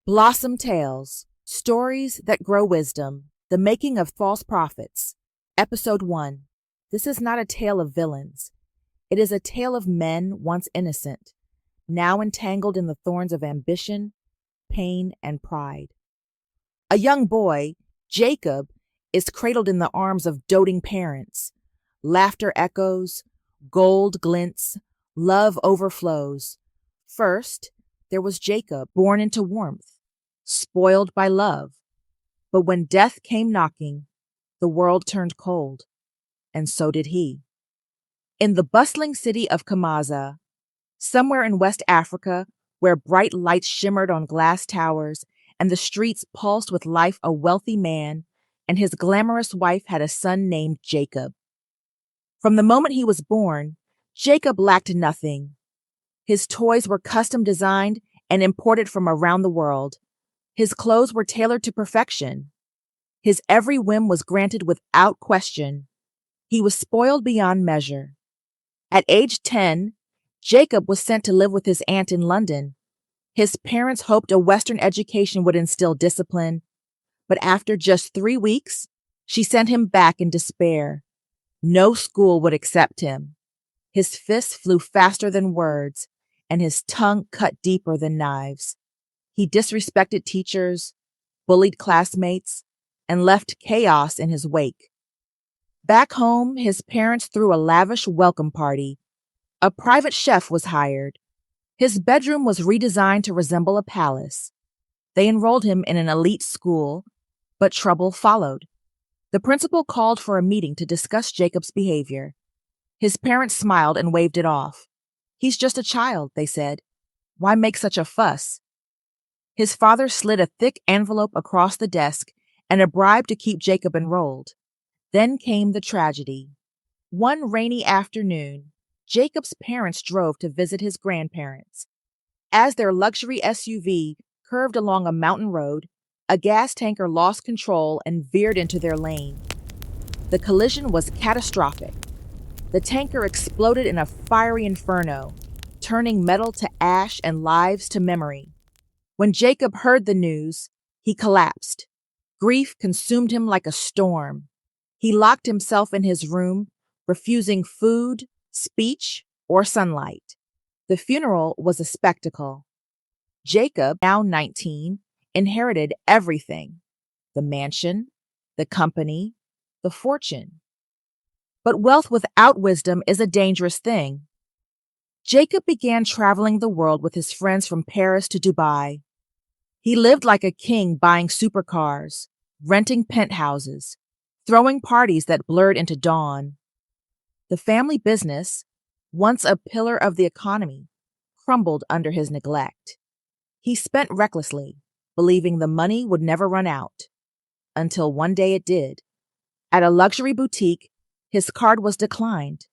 BlossomTales, Stories That Grow Wisdom, The Making of False Prophets. Episode 1. This is not a tale of villains. It is a tale of men once innocent, now entangled in the thorns of ambition, pain, and pride. A young boy, Jacob, is cradled in the arms of doting parents. Laughter echoes, gold glints, love overflows. First, there was Jacob, born into warmth, spoiled by love. But when death came knocking, the world turned cold, and so did he. In the bustling city of Kamaza, somewhere in West Africa, where bright lights shimmered on glass towers and the streets pulsed with life, a wealthy man and his glamorous wife had a son named Jacob. From the moment he was born, Jacob lacked nothing. His toys were custom designed and imported from around the world. His clothes were tailored to perfection. His every whim was granted without question. He was spoiled beyond measure. At age 10, Jacob was sent to live with his aunt in London. His parents hoped a Western education would instill discipline, but after just 3 weeks, she sent him back in despair. No school would accept him. His fists flew faster than words, and his tongue cut deeper than knives. He disrespected teachers, bullied classmates, and left chaos in his wake. Back home, his parents threw a lavish welcome party. A private chef was hired. His bedroom was redesigned to resemble a palace. They enrolled him in an elite school, but trouble followed. The principal called for a meeting to discuss Jacob's behavior. His parents smiled and waved it off. "He's just a child," they said. "Why make such a fuss?" His father slid a thick envelope across the desk and a bribe to keep Jacob enrolled. Then came the tragedy. One rainy afternoon, Jacob's parents drove to visit his grandparents. As their luxury SUV curved along a mountain road, a gas tanker lost control and veered into their lane. The collision was catastrophic. The tanker exploded in a fiery inferno, turning metal to ash and lives to memory. When Jacob heard the news, he collapsed. Grief consumed him like a storm. He locked himself in his room, refusing food, speech, or sunlight. The funeral was a spectacle. Jacob, now 19, inherited everything: the mansion, the company, the fortune. But wealth without wisdom is a dangerous thing. Jacob began traveling the world with his friends from Paris to Dubai. He lived like a king, buying supercars, renting penthouses, throwing parties that blurred into dawn. The family business, once a pillar of the economy, crumbled under his neglect. He spent recklessly, believing the money would never run out, until one day it did. At a luxury boutique, his card was declined.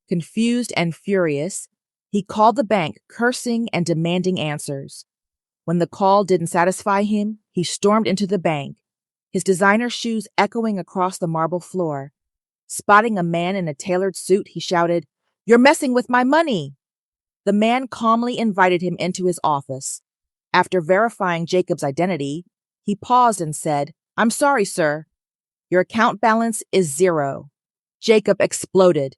Confused and furious, he called the bank, cursing and demanding answers. When the call didn't satisfy him, he stormed into the bank, his designer shoes echoing across the marble floor. Spotting a man in a tailored suit, he shouted, "You're messing with my money!" The man calmly invited him into his office. After verifying Jacob's identity, he paused and said, "I'm sorry, sir. Your account balance is 0. Jacob exploded.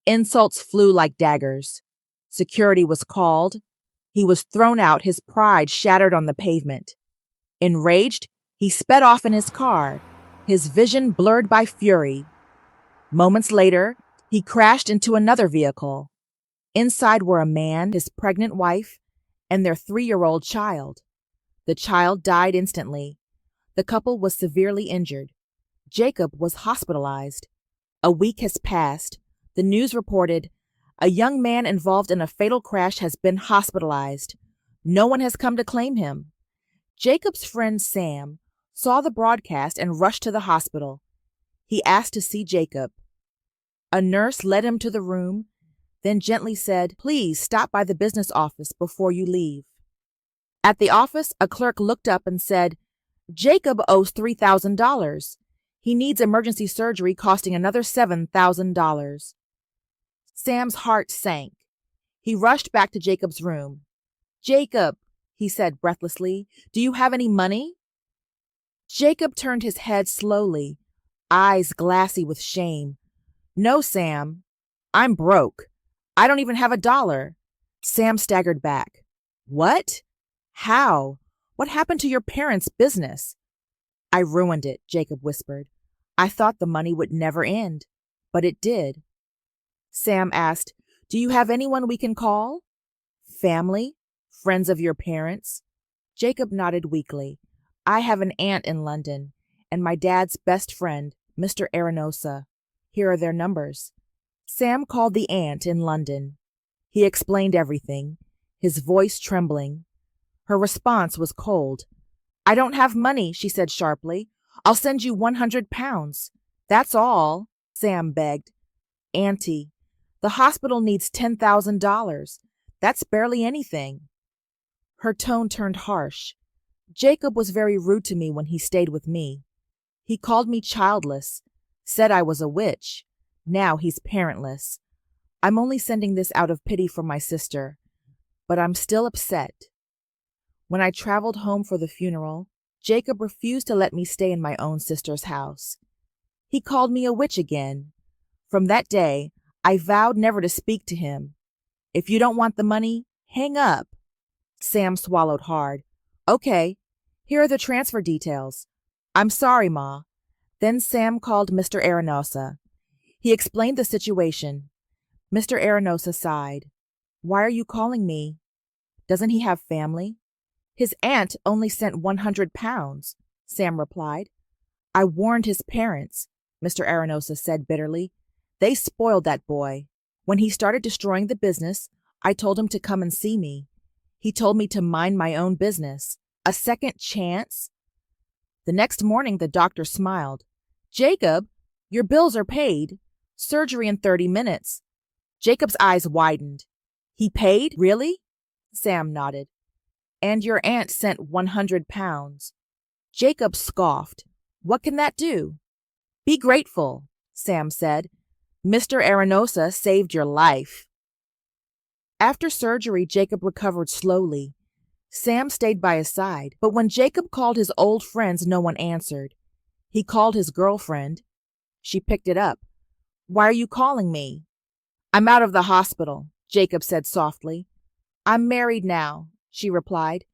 Insults flew like daggers. Security was called. He was thrown out, his pride shattered on the pavement. Enraged, he sped off in his car, his vision blurred by fury. Moments later, he crashed into another vehicle. Inside were a man, his pregnant wife, and their 3-year-old child. The child died instantly. The couple was severely injured. Jacob was hospitalized. A week has passed. The news reported, "A young man involved in a fatal crash has been hospitalized. No one has come to claim him." Jacob's friend Sam saw the broadcast and rushed to the hospital. He asked to see Jacob. A nurse led him to the room, then gently said, "Please stop by the business office before you leave." At the office, a clerk looked up and said, "Jacob owes $3,000. He needs emergency surgery costing another $7,000. Sam's heart sank. He rushed back to Jacob's room. "Jacob," he said breathlessly. Do you have any money? Jacob turned his head slowly, eyes glassy with shame. No, Sam. I'm broke. I don't even have $1. Sam staggered back. What? How? What happened to your parents' business? I ruined it, Jacob whispered. I thought the money would never end, but it did. Sam asked, Do you have anyone we can call? Family? Friends of your parents? Jacob nodded weakly. I have an aunt in London, and my dad's best friend, Mr. Arenosa. Here are their numbers. Sam called the aunt in London. He explained everything, his voice trembling. Her response was cold. I don't have money, she said sharply. I'll send you £100. That's all, Sam begged. Auntie, the hospital needs $10,000. That's barely anything. Her tone turned harsh. Jacob was very rude to me when he stayed with me. He called me childless, said I was a witch. Now he's parentless. I'm only sending this out of pity for my sister, but I'm still upset. When I traveled home for the funeral, Jacob refused to let me stay in my own sister's house. He called me a witch again. From that day, I vowed never to speak to him. If you don't want the money, hang up. Sam swallowed hard. Okay, here are the transfer details. I'm sorry, Ma. Then Sam called Mr. Arenosa. He explained the situation. Mr. Arenosa sighed. Why are you calling me? Doesn't he have family? His aunt only sent £100, Sam replied. I warned his parents, Mr. Arenosa said bitterly. They spoiled that boy. When he started destroying the business, I told him to come and see me. He told me to mind my own business. A second chance? The next morning, the doctor smiled. Jacob, your bills are paid. Surgery in 30 minutes. Jacob's eyes widened. He paid? Really? Sam nodded. And your aunt sent £100. Jacob scoffed. What can that do? Be grateful, Sam said. Mr. Arenosa saved your life. After surgery, Jacob recovered slowly. Sam stayed by his side, but when Jacob called his old friends, no one answered. He called his girlfriend. She picked it up. Why are you calling me? I'm out of the hospital, Jacob said softly. I'm married now, she replied.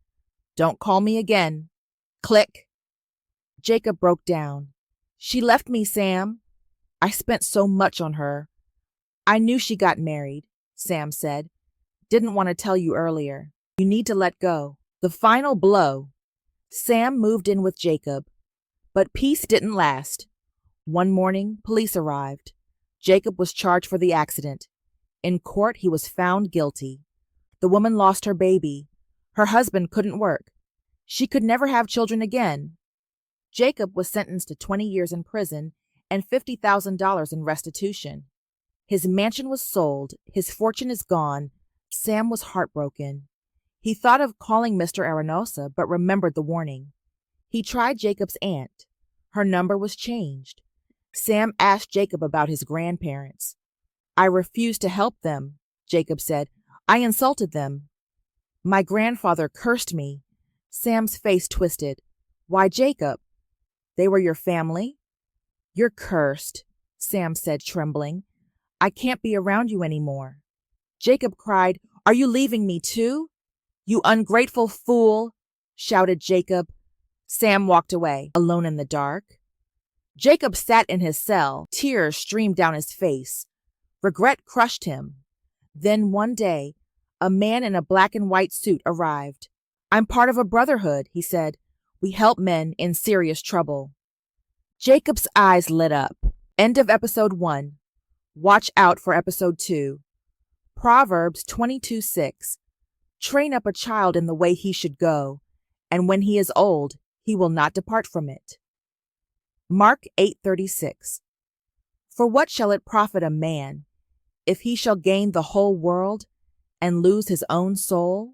Don't call me again. Click. Jacob broke down. She left me, Sam. I spent so much on her. I knew she got married, Sam said. Didn't want to tell you earlier. You need to let go. The final blow. Sam moved in with Jacob. But peace didn't last. One morning, police arrived. Jacob was charged for the accident. In court, he was found guilty. The woman lost her baby. Her husband couldn't work. She could never have children again. Jacob was sentenced to 20 years in prison and $50,000 in restitution. His mansion was sold. His fortune is gone. Sam was heartbroken. He thought of calling Mr. Arenosa, but remembered the warning. He tried Jacob's aunt. Her number was changed. Sam asked Jacob about his grandparents. I refused to help them, Jacob said. I insulted them. My grandfather cursed me. Sam's face twisted. Why, Jacob? They were your family? You're cursed, Sam said, trembling. I can't be around you anymore. Jacob cried, Are you leaving me too? You ungrateful fool, shouted Jacob. Sam walked away, alone in the dark. Jacob sat in his cell. Tears streamed down his face. Regret crushed him. Then one day, a man in a black and white suit arrived. I'm part of a brotherhood, he said. We help men in serious trouble. Jacob's eyes lit up. End of episode 1. Watch out for episode 2. Proverbs 22:6. Train up a child in the way he should go, and when he is old, he will not depart from it. Mark 8:36. For what shall it profit a man if he shall gain the whole world and lose his own soul?